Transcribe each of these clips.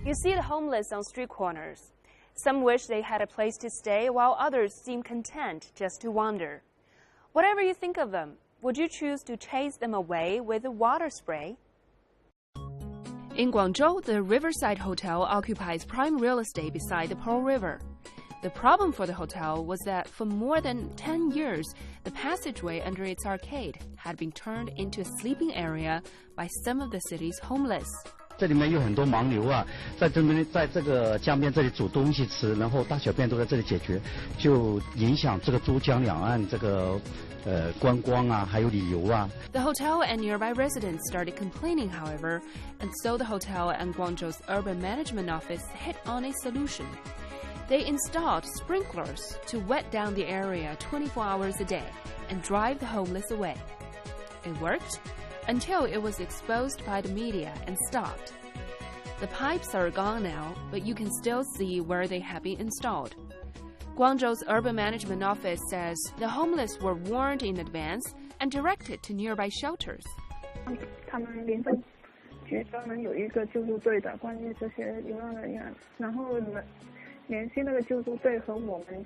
You see the homeless on street corners. Some wish they had a place to stay, while others seem content just to wander. Whatever you think of them, would you choose to chase them away with a water spray? In Guangzhou, the Riverside Hotel occupies prime real estate beside the Pearl River. The problem for the hotel was that for more than 10 years, the passageway under its arcade had been turned into a sleeping area by some of the city's homeless. 这里面有很多盲流啊，在这个江边这里煮东西吃，然后大小便都在这里解决，就影响这个珠江两岸这个观光啊，还有旅游啊。The hotel and nearby residents started complaining, however, and so the hotel and Guangzhou's urban management office hit on a solution. They installed sprinklers to wet down the area 24 hours a day and drive the homeless away. It worked until it was exposed by the media and stopped. The pipes are gone now, but you can still see where they have been installed. Guangzhou's urban management office says the homeless were warned in advance and directed to nearby shelters. 他们民政局专门有一个救助队的，关于这些流浪人员，然后联系那个救助队和我们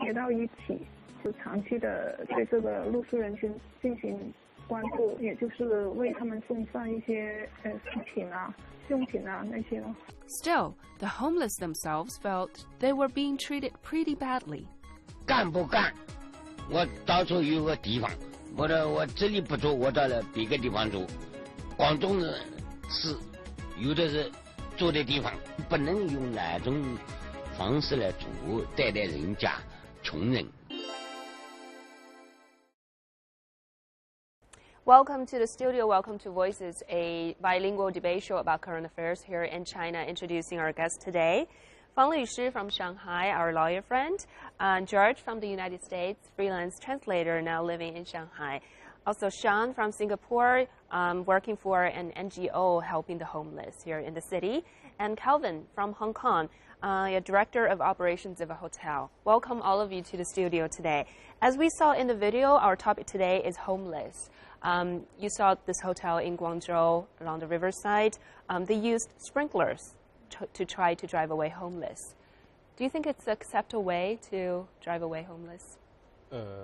结到一起，就长期的对这个露宿人群进行关注，也就是为他们送上一些食品啊、用品啊那些咯。Still, the homeless themselves felt they were being treated pretty badly. 干不干？我到处有个地方，我这里不住，我到了别个地方住。广东人是有的是住的地方，不能用那种方式来住，待待人家穷人。Welcome to the studio. Welcome to Voices, a bilingual debate show about current affairs here in China. Introducing our guest today, Fang Lushi from Shanghai, our lawyer friend, and George from the United States, freelance translator now living in Shanghai. Also, Sean from Singapore, working for an NGO helping the homeless here in the city, and Calvin from Hong Kong, a director of operations of a hotel. Welcome all of you to the studio today. As we saw in the video, our topic today is homeless. You saw this hotel in Guangzhou along the riverside. They used sprinklers to try to drive away homeless. Do you think it's an acceptable way to drive away homeless?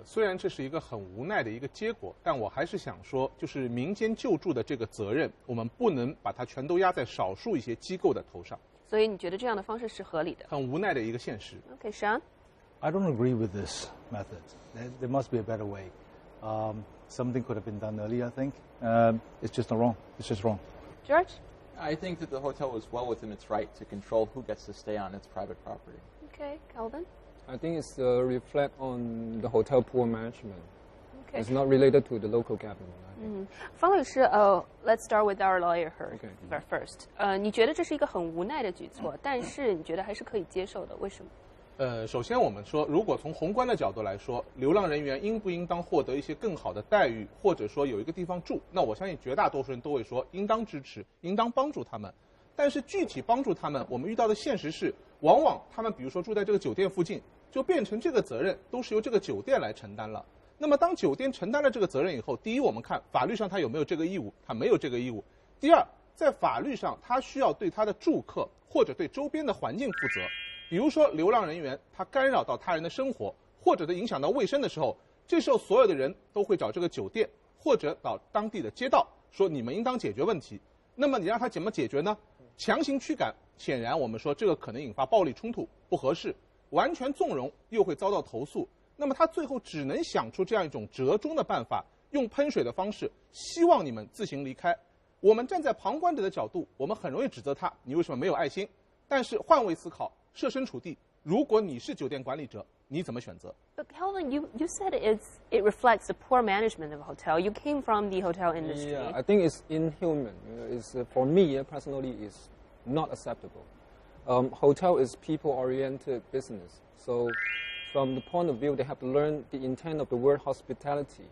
虽然这是一个很无奈的一个结果，但我还是想说，就是民间救助的这个责任，我们不能把它全都压在少数一些机构的头上。所以你觉得这样的方式是合理的？很无奈的一个现实。Okay, Sean? I don't agree with this method. There must be a better way. Something could have been done earlier, I think. It's just not wrong. It's just wrong. George? I think that the hotel was well within its right to control who gets to stay on its private property. Okay, Calvin? I think it's reflect on the hotel poor management. Okay. It's not related to the local government. Fang律师, let's start with our lawyer first. 你觉得这是一个很无奈的举措，但是你觉得还是可以接受的，为什么？首先我们说，如果从宏观的角度来说，流浪人员应不应当获得一些更好的待遇，或者说有一个地方住，那我相信绝大多数人都会说应当支持，应当帮助他们。但是具体帮助他们，我们遇到的现实是，往往他们比如说住在这个酒店附近，就变成这个责任都是由这个酒店来承担了。那么当酒店承担了这个责任以后，第一，我们看法律上他有没有这个义务，他没有这个义务。第二，在法律上他需要对他的住客或者对周边的环境负责。比如说流浪人员他干扰到他人的生活，或者他影响到卫生的时候，这时候所有的人都会找这个酒店或者到当地的街道说你们应当解决问题。那么你让他怎么解决呢？强行驱赶，显然我们说这个可能引发暴力冲突，不合适。完全纵容又会遭到投诉。那么他最后只能想出这样一种折中的办法，用喷水的方式，希望你们自行离开。我们站在旁观者的角度，我们很容易指责他，你为什么没有爱心？但是换位思考，设身处地，如果你是酒店管理者，你怎么选择？ But Calvin, you said it reflects the poor management of a hotel. You came from the hotel industry. Yeah, I think it's inhuman. It's, for me personally, it's not acceptable. Hotel is people-oriented business, so from the point of view, they have to learn the intent of the word hospitality.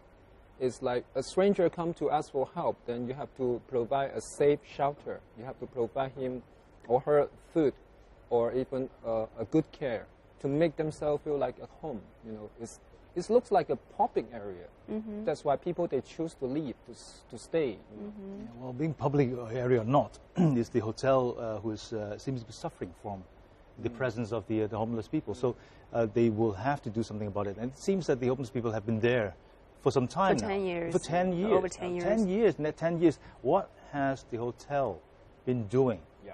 It's like a stranger come to ask for help, then you have to provide a safe shelter. You have to provide him or her food, or even a good care to make themselves feel like at home. You know, it looks like a popping area. That's why people, they choose to leave, to stay. Yeah, well, being public area or not, is the hotel who seems to be suffering from the presence of the homeless people. So they will have to do something about it. And it seems that the homeless people have been there for some time now. 10 years. For 10 years. Over 10 years. 10 years. In that 10 years, what has the hotel been doing? Yeah.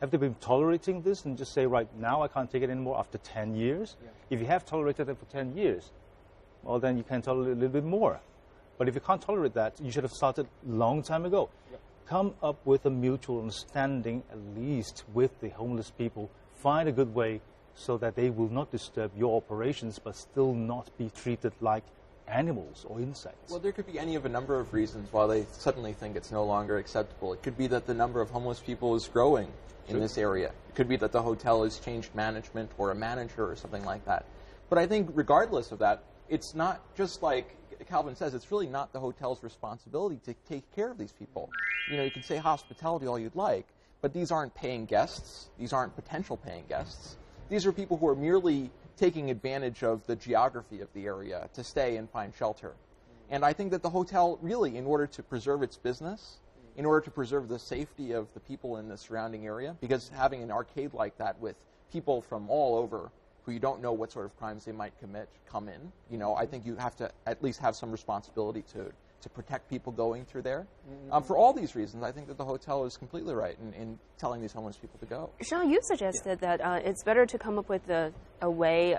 Have they been tolerating this and just say, right, now I can't take it anymore after 10 years? Yeah. If you have tolerated it for 10 years, well, then you can tolerate a little bit more. But if you can't tolerate that, you should have started a long time ago. Yeah. Come up with a mutual understanding, at least with the homeless people. Find a good way so that they will not disturb your operations, but still not be treated like animals or insects. Well, there could be any of a number of reasons why they suddenly think it's no longer acceptable. It could be that the number of homeless people is growing in this area. It could be that the hotel has changed management or a manager or something like that. But I think regardless of that, it's not just like Calvin says, it's really not the hotel's responsibility to take care of these people. You know, you can say hospitality all you'd like, but these aren't paying guests. These aren't potential paying guests. These are people who are merely taking advantage of the geography of the area to stay and find shelter. And I think that the hotel really, in order to preserve its business, in order to preserve the safety of the people in the surrounding area, because having an arcade like that with people from all over who you don't know what sort of crimes they might commit come in, you know, I think you have to at least have some responsibility to protect people going through there. For all these reasons, I think that the hotel is completely right in telling these homeless people to go. Sean, you suggested that it's better to come up with a way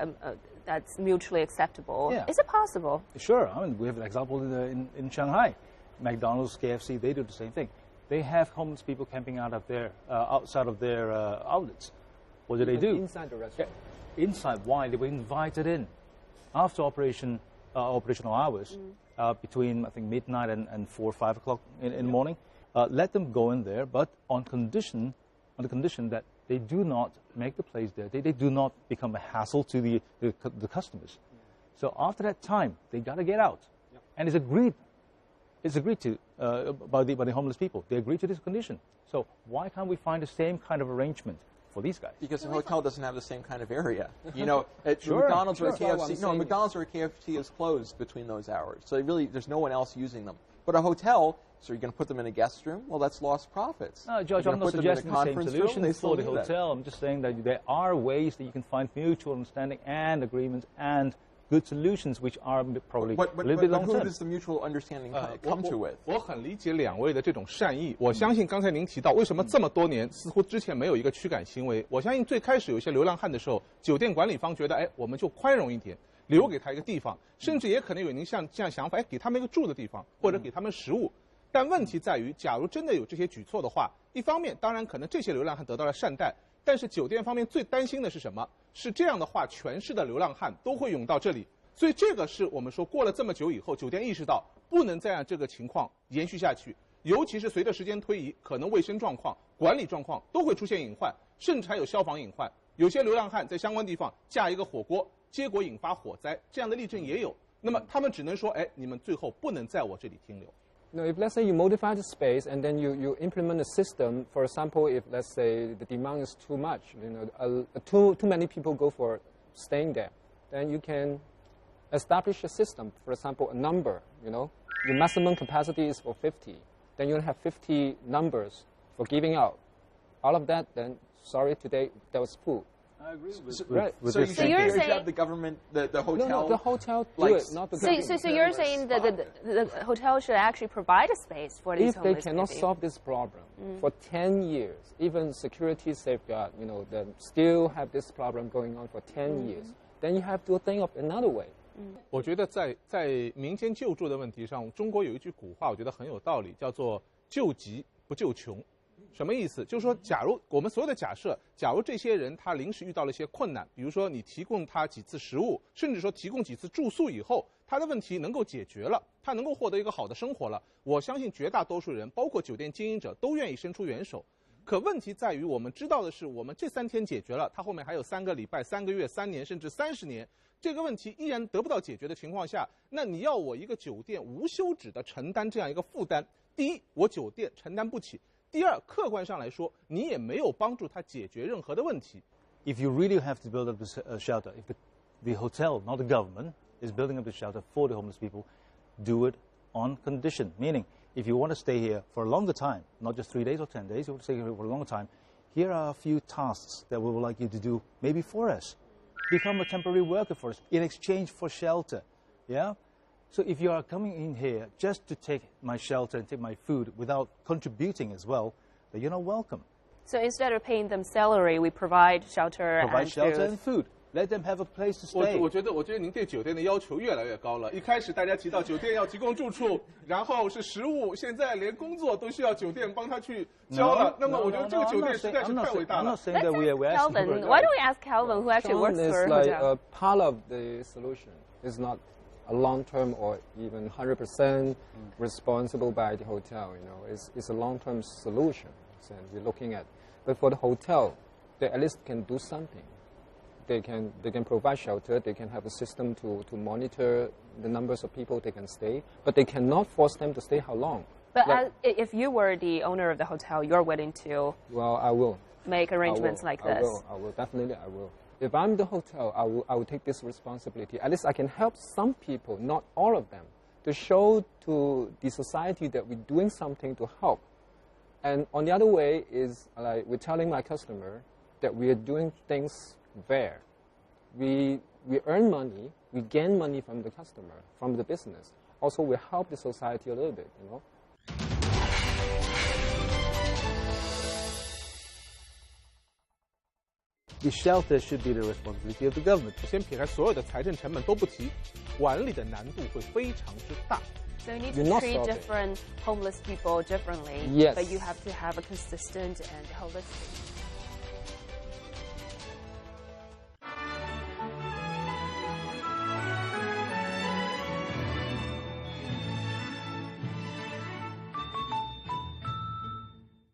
that's mutually acceptable. Yeah. Is it possible? Sure. I mean, we have an example in Shanghai. McDonald's, KFC, they do the same thing. They have homeless people camping out of their, outside of their outlets. What do they do? Inside the restaurant. Inside. Why? They were invited in after operational hours, between, I think, midnight and 4 or 5 o'clock in the morning. Let them go in there, but on the condition that they do not make the place there. They do not become a hassle to the customers. So after that time, they got to get out. And it's agreed to by the homeless people. They agreed to this condition. So why can't we find the same kind of arrangement for these guys? Because the hotel doesn't have the same kind of area. You know, Sure, McDonald's or a sure. KFC. No, McDonald's or a KFC is closed between those hours. So there's no one else using them. But a hotel, so you're going to put them in a guest room? Well, that's lost profits. No, George, You're I'm gonna not put them in a suggesting the same conference solution room? They for the still do that. hotel. I'm just saying that there are ways that you can find mutual understanding and agreements and good solutions, which are probably But a little bit long who term. does the mutual understanding come to with? 我很理解两位的这种善意。我相信刚才您提到，为什么这么多年似乎之前没有一个驱赶行为？我相信最开始有一些流浪汉的时候，酒店管理方觉得，哎，我们就宽容一点，留给他一个地方，甚至也可能有您像这样想法，哎，给他们一个住的地方，或者给他们食物。但问题在于，假如真的有这些举措的话，一方面当然可能这些流浪汉得到了善待，但是酒店方面最担心的是什么？是这样的话，全市的流浪汉都会涌到这里。所以这个是我们说过了这么久以后，酒店意识到不能再让这个情况延续下去，尤其是随着时间推移，可能卫生状况、管理状况都会出现隐患，甚至还有消防隐患。有些流浪汉在相关地方架一个火锅，结果引发火灾，这样的例证也有。那么他们只能说，哎，你们最后不能在我这里停留。No, if let's say you modify the space and then you implement a system, for example, if let's say the demand is too much, too many people go for staying there, then you can establish a system, for example, a number, your maximum capacity is for 50. Then you'll have 50 numbers for giving out. All of that, then, sorry, today there was full. I agree Right. with So this. you So think you're you should saying- have the government, the hotel? No, the hotel do likes- it, not the So government. you're saying that the hotel should actually provide a space for these If they homeless cannot people. solve this problem for 10 years, even security safeguard, they still have this problem going on for 10 years, then you have to think of another way. 我觉得在民间救助的问题上，中国有一句古话，我觉得很有道理，叫做“救急不救穷”。什么意思？就是说，假如我们所有的假设，假如这些人他临时遇到了一些困难，比如说你提供他几次食物，甚至说提供几次住宿以后，他的问题能够解决了，他能够获得一个好的生活了，我相信绝大多数人，包括酒店经营者，都愿意伸出援手。可问题在于，我们知道的是，我们这3天解决了，他后面还有3个礼拜、3个月、3年，甚至30年，这个问题依然得不到解决的情况下，那你要我一个酒店无休止的承担这样一个负担，第一，我酒店承担不起；第二，客观上来说，你也没有帮助他解决任何的问题。 If you really have to build up this shelter, if the hotel, not the government, is building up the shelter for the homeless people. Do it on condition, meaning if you want to stay here for a longer time, not just 3 days or 10 days, you want to stay here for a longer time, here are a few tasks that we would like you to do maybe for us. Become a temporary worker for us in exchange for shelter. Yeah? So if you are coming in here just to take my shelter and take my food without contributing as well, then you're not welcome. So instead of paying them salary, we provide shelter and food. Let them have a place to stay. 我觉得您对酒店的要求越来越高了。一开始大家提到酒店要提供住处，然后是食物，现在连工作都需要酒店帮他去交了。那么我觉得这个酒店实在是太伟大了。 Let's ask Calvin. Why don't we ask Calvin, who actually works for a hotel? It's like part of the solution. It's not a long-term or even 100% responsible by the hotel. You know, it's a long-term solution. And we're looking at, but for the hotel, they at least can do something. They can provide shelter. They can have a system to monitor the numbers of people they can stay, but they cannot force them to stay how long. But if you were the owner of the hotel, you're willing to. Well, I will make arrangements like this. I will definitely. I will. If I'm the hotel, I will take this responsibility. At least I can help some people, not all of them, to show to the society that we're doing something to help. And on the other way is like we're telling my customer that we are doing things fair. We earn money, we gain money from the customer, from the business. Also, we help the society a little bit, you know. The shelter should be the responsibility of the government. 先撇开所有的财政成本都不提，管理的难度会非常之大。 So you need to treat different homeless people differently, yes. But you have to have a consistent and holistic.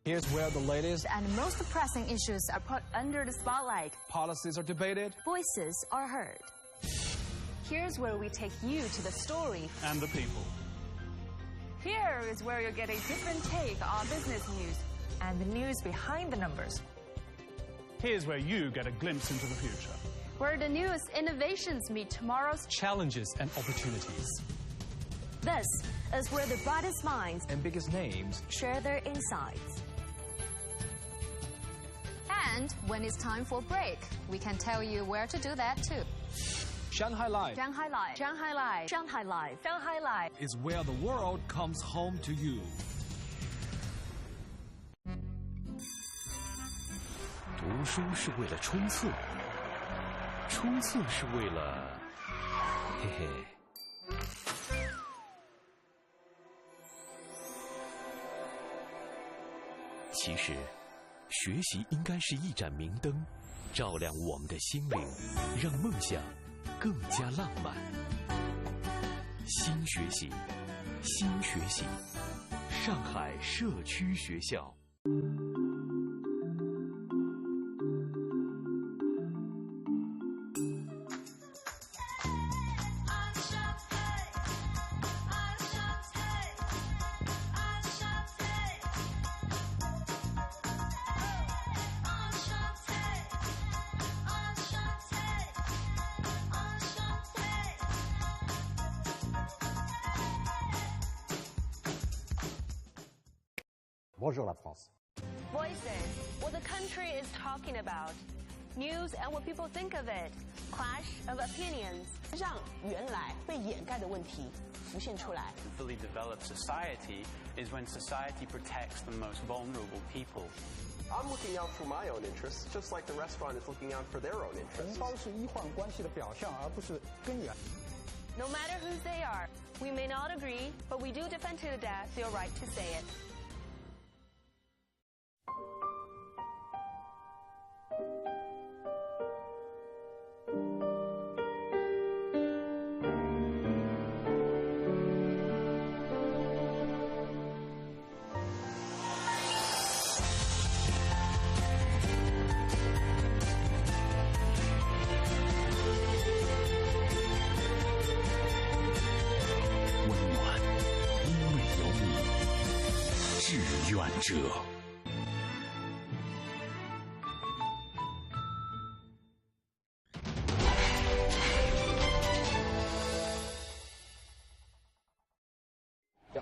Here's where the latest and most pressing issues are put under the spotlight. Policies are debated. Voices are heard. Here's where we take you to the story and the people. Here is where you get a different take on business news and the news behind the numbers. Here's where you get a glimpse into the future. Where the newest innovations meet tomorrow's challenges and opportunities. This is where the brightest minds and biggest names share their insights. And when it's time for break, we can tell you where to do that too. Shanghai Live. Shanghai Live. Shanghai Live. Shanghai Live. Shanghai Live is where the world comes home to you. 读书是为了冲刺，冲刺是为了，嘿嘿。其实，学习应该是一盏明灯，照亮我们的心灵，让梦想更加浪漫。新学习，新学习，上海社区学校。Bonjour la France. Voices, what the country is talking about. News and what people think of it. Clash of opinions. 让原来被掩盖的问题浮现出来。A fully developed society is when society protects the most vulnerable people. I'm looking out for my own interests, just like the restaurant is looking out for their own interests. 同胞是医患关系的表象，而不是根源。No matter who they are, we may not agree, but we do defend to the death your right to say it.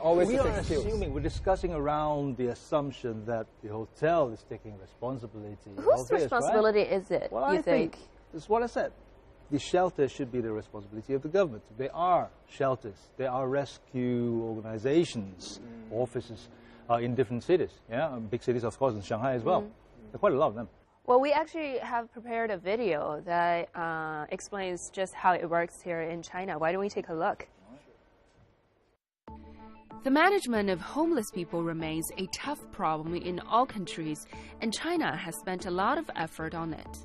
always we a are big excuse. assuming, we're discussing around the assumption that the hotel is taking responsibility. Whose responsibility is it, well, you I think? That's what I said. The shelter should be the responsibility of the government. They are shelters. They are rescue organizations, offices in different cities. Yeah, big cities, of course, in Shanghai as well. There are quite a lot of them. Well, we actually have prepared a video that explains just how it works here in China. Why don't we take a look? The management of homeless people remains a tough problem in all countries, and China has spent a lot of effort on it.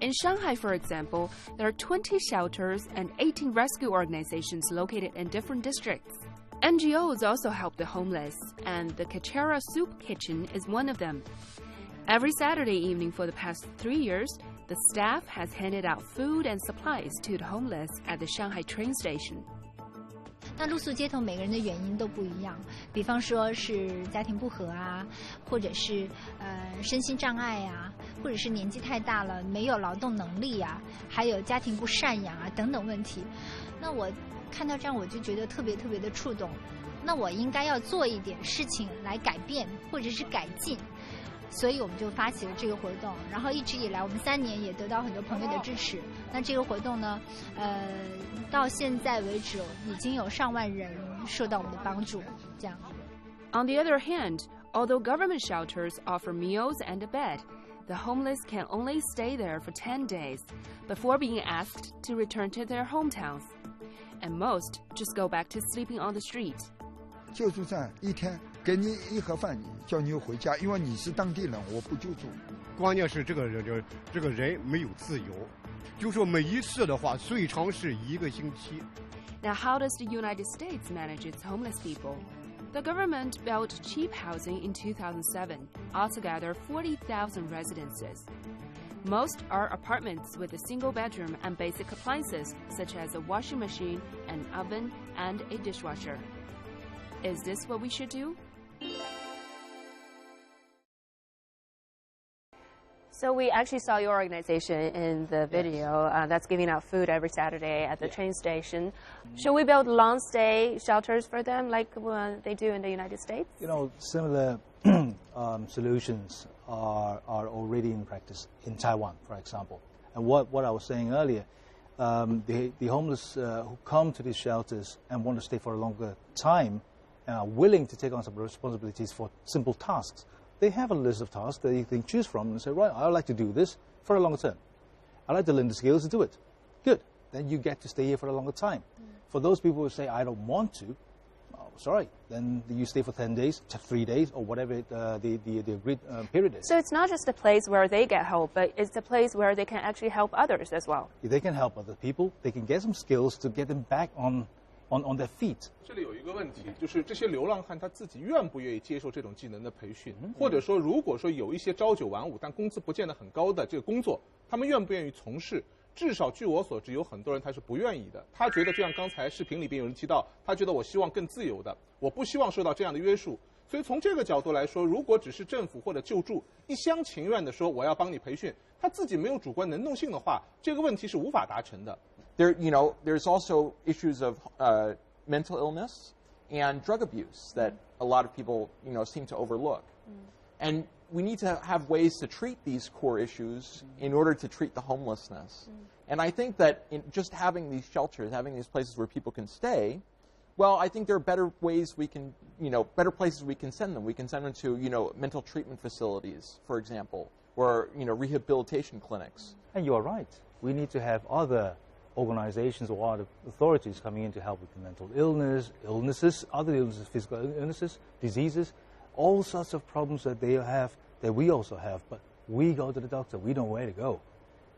In Shanghai, for example, there are 20 shelters and 18 rescue organizations located in different districts. NGOs also help the homeless, and the Kachera Soup Kitchen is one of them. Every Saturday evening for the past 3 years, the staff has handed out food and supplies to the homeless at the Shanghai train station. 那露宿街头每个人的原因都不一样，比方说是家庭不和啊，或者是身心障碍啊，或者是年纪太大了没有劳动能力啊，还有家庭不赡养啊等等问题。那我看到这样我就觉得特别的触动。那我应该要做一点事情来改变或者是改进。所以我们就发起了这个活动，然后一直以来我们3年也得到很多朋友的支持。那这个活动呢，到现在为止已经有上万人受到我们的帮助。这样。On the other hand, although government shelters offer meals and a bed, the homeless can only stay there for 10 days before being asked to return to their hometowns, and most just go back to sleeping on the street. 救助站一天给你1盒饭，叫你回家，因为你是当地人，我不救助。关键是这个人没有自由，就说每一次的话，最长是1个星期。Now, how does the United States manage its homeless people? The government built cheap housing in 2007, altogether 40,000 residences. Most are apartments with a single bedroom and basic appliances, such as a washing machine, an oven, and a dishwasher. Is this what we should do? So we actually saw your organization in the video that's giving out food every Saturday at the train station. Should we build long-stay shelters for them like they do in the United States? You know, similar solutions are already in practice in Taiwan, for example. And what I was saying earlier, the homeless who come to these shelters and want to stay for a longer time and are willing to take on some responsibilities for simple tasks, they have a list of tasks that you can choose from and say, right, I would like to do this for a longer term. I'd like to learn the skills to do it. Good. Then you get to stay here for a longer time. For those people who say, I don't want to, sorry, then you stay for 10 days, 3 days, or whatever the agreed period is. So it's not just a place where they get help, but it's a place where they can actually help others as well. They can help other people. They can get some skills to get them back on their feet. 这里有一个问题，就是这些流浪汉他自己愿不愿意接受这种技能的培训，或者说，如果说有一些朝9晚5但工资不见得很高的这个工作，他们愿不愿意从事？至少据我所知，有很多人他是不愿意的。他觉得，就像刚才视频里边有人提到，他觉得我希望更自由的，我不希望受到这样的约束。所以从这个角度来说，如果只是政府或者救助一厢情愿的说我要帮你培训，他自己没有主观能动性的话，这个问题是无法达成的。There's also issues of mental illness and drug abuse that a lot of people, seem to overlook. And we need to have ways to treat these core issues in order to treat the homelessness. And I think that just having these shelters, having these places where people can stay, well, I think there are better ways we can, better places we can send them. We can send them to, mental treatment facilities, for example, or, rehabilitation clinics. And you are right. We need to have other organizations or other authorities coming in to help with mental illnesses, other illnesses, physical illnesses, diseases, all sorts of problems that they have, that we also have. But we go to the doctor, we know where to go.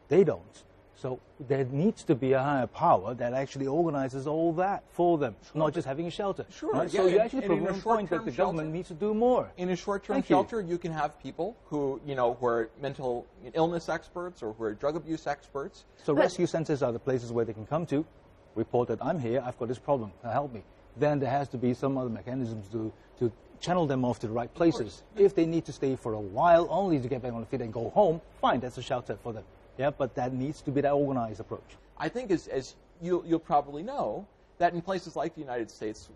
They don't. So there needs to be a higher power that actually organizes all that for them, not just having a shelter. Sure. Right? Yeah, so you actually prove a point that the government needs to do more. In a short-term shelter, you can have people who, who are mental illness experts or who are drug abuse experts. So rescue centers are the places where they can come to, report that I'm here, I've got this problem, help me. Then there has to be some other mechanisms to channel them off to the right places. If they need to stay for a while only to get back on the feet and go home, fine, that's a shelter for them. Yeah, but that needs to be that organized approach. I think as you'll probably know, that in places like the United States,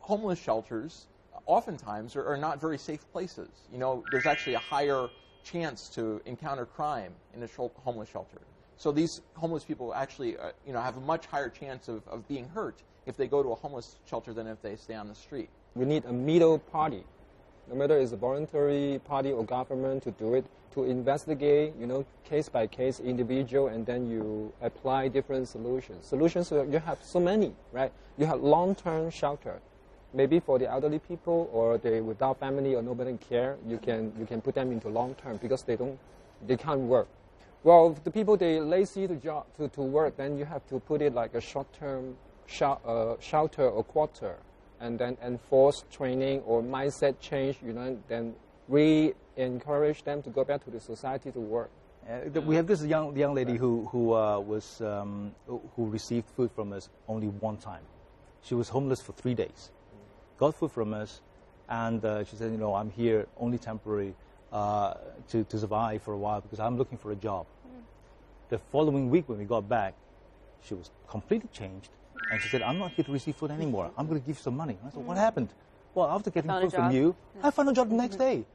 homeless shelters oftentimes are not very safe places. You know, there's actually a higher chance to encounter crime in a homeless shelter. So these homeless people actually, you know, have a much higher chance of being hurt if they go to a homeless shelter than if they stay on the street. We need a middle party, no matter it's a voluntary party or government, to do it, to investigate, you know, case by case, individual, and then you apply different solutions. Solutions, you have so many, right? You have long-term shelter. Maybe for the elderly people or they without family or nobody care, you can put them into long term because they can't work. Well, if the people they lazy to work, then you have to put it like a short term shelter or quarter, and then enforce training or mindset change. You know, then encourage them to go back to the society to work. We have this young lady who received food from us only one time. She was homeless for 3 days. Got food from us, and she said, you know, I'm here only temporary to survive for a while because I'm looking for a job. The following week when we got back, she was completely changed, and she said, I'm not here to receive food anymore. I'm going to give you some money. I said, what happened? Well, after getting food from you, I found a job the next day.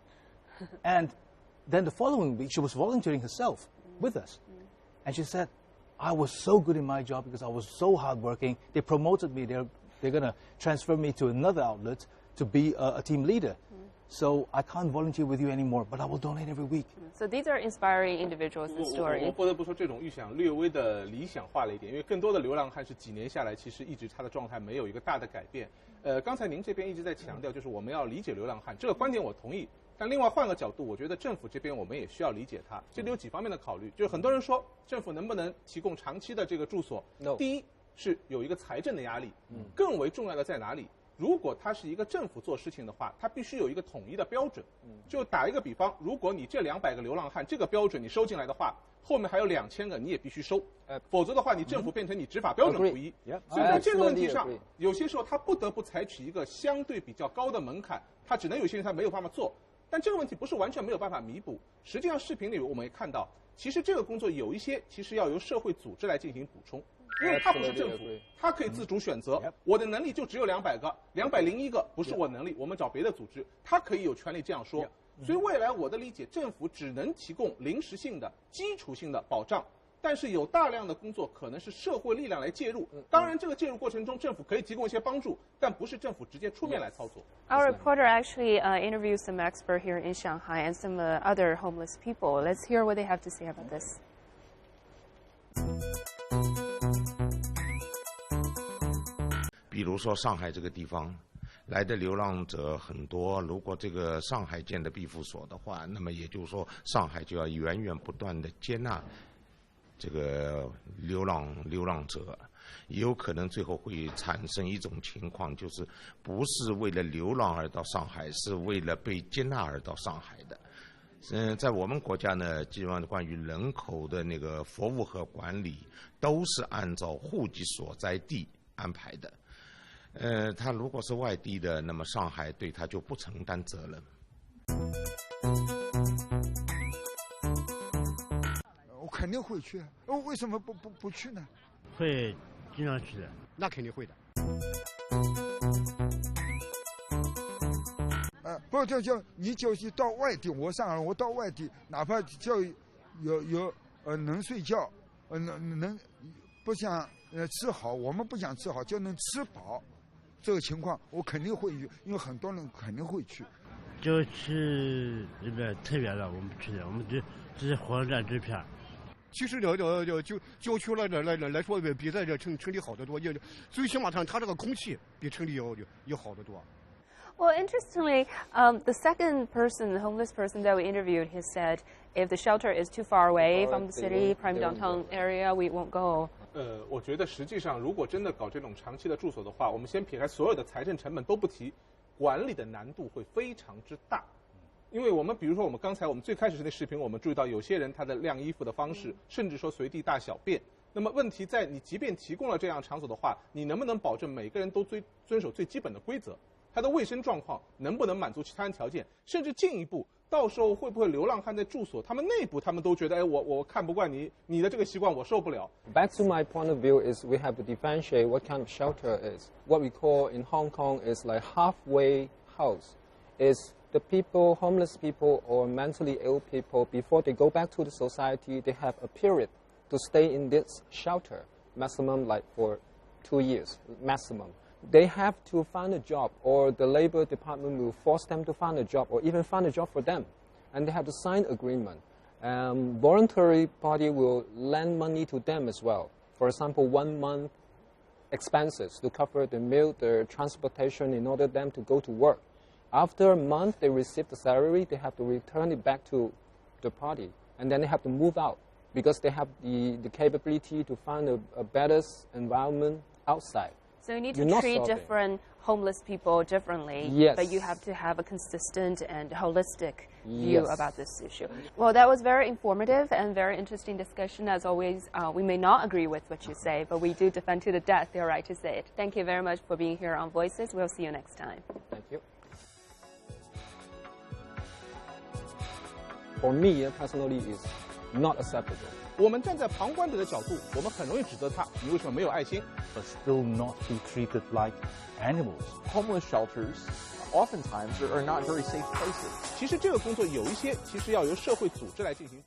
And then the following week, she was volunteering herself with us. And she said, I was so good in my job because I was so hardworking. They promoted me. They're going to transfer me to another outlet to be a team leader. So I can't volunteer with you anymore, but I will donate every week. So these are inspiring individuals and stories. 我不得不说，这种预想略微的理想化了一点，因为更多的流浪汉是几年下来，其实一直他的状态没有一个大的改变。刚才您这边一直在强调，就是我们要理解流浪汉，这个观点我同意。但另外换个角度，我觉得政府这边我们也需要理解它。这里有几方面的考虑，就是很多人说政府能不能提供长期的这个住所？ 第一是有一个财政的压力，更为重要的在哪里？如果它是一个政府做事情的话，它必须有一个统一的标准。就打一个比方，如果你这200个流浪汉这个标准你收进来的话，后面还有2000个你也必须收，否则的话你政府变成你执法标准不一。所以在这个问题上，有些时候他不得不采取一个相对比较高的门槛，他只能有些人他没有办法做。但这个问题不是完全没有办法弥补。实际上视频里我们也看到，其实这个工作有一些其实要由社会组织来进行补充。 因为它不是政府，它可以自主选择。我的能力就只有200个，201个不是我能力，我们找别的组织，它可以有权利这样说。所以未来我的理解，政府只能提供临时性的、基础性的保障，但是有大量的工作可能是社会力量来介入。当然，这个介入过程中，政府可以提供一些帮助，但不是政府直接出面来操作。Our reporter actually interviewed some experts here in Shanghai and some other homeless people. Let's hear what they have to say about this. 比如说上海这个地方来的流浪者很多，如果这个上海建的庇护所的话，那么也就是说上海就要源源不断的接纳这个流浪者，也有可能最后会产生一种情况，就是不是为了流浪而到上海，是为了被接纳而到上海的。在我们国家呢，基本上关于人口的那个服务和管理都是按照户籍所在地安排的。他如果是外地的，那么上海对他就不承担责任。我肯定会去，为什么不去呢？会经常去的，那肯定会的。不就你就是到外地，我上海我到外地，哪怕叫有能睡觉，能不想吃好，我们不想吃好，就能吃饱。 这个情况我肯定会去，因为很多人肯定会去。就是这个特别的，我们去的，我们只是火车站支票。其实郊区来说，比在这城里好得多。最起码它这个空气比城里要好得多。 Well, interestingly, the second person, the homeless person that we interviewed, he said, if the shelter is too far away from the city, prime downtown area, we won't go. 我觉得实际上，如果真的搞这种长期的住所的话，我们先撇开所有的财政成本都不提，管理的难度会非常之大。因为我们比如说，我们最开始那视频，我们注意到有些人他的晾衣服的方式，甚至说随地大小便。那么问题在你即便提供了这样场所的话，你能不能保证每个人都遵守最基本的规则？它的卫生状况能不能满足其他人条件，甚至进一步，到时候会不会流浪汉在住所，他们内部他们都觉得，哎，我看不惯你的这个习惯，我受不了。Back to my point of view is we have to differentiate what kind of shelter is. What we call in Hong Kong is like halfway house. Is the people, homeless people or mentally ill people, before they go back to the society, they have a period to stay in this shelter, maximum like for 2 years, maximum. They have to find a job, or the labor department will force them to find a job, or even find a job for them. And they have to sign agreement. Voluntary party will lend money to them as well. For example, 1 month expenses to cover the meal, their transportation in order them to go to work. After a month, they receive the salary, they have to return it back to the party. And then they have to move out because they have the capability to find a better environment outside. So you need to treat different homeless people differently, yes. But you have to have a consistent and holistic view about this issue. Well, that was very informative and very interesting discussion. As always, we may not agree with what you say, but we do defend to the death your right to say it. Thank you very much for being here on Voices. We'll see you next time. Thank you. For me, personally, is not acceptable. 我们站在旁观者的角度，我们很容易指责他，你为什么没有爱心 ？But still not be treated like animals. Homeless shelters oftentimes are not very safe places. 其实这个工作有一些，其实要由社会组织来进行。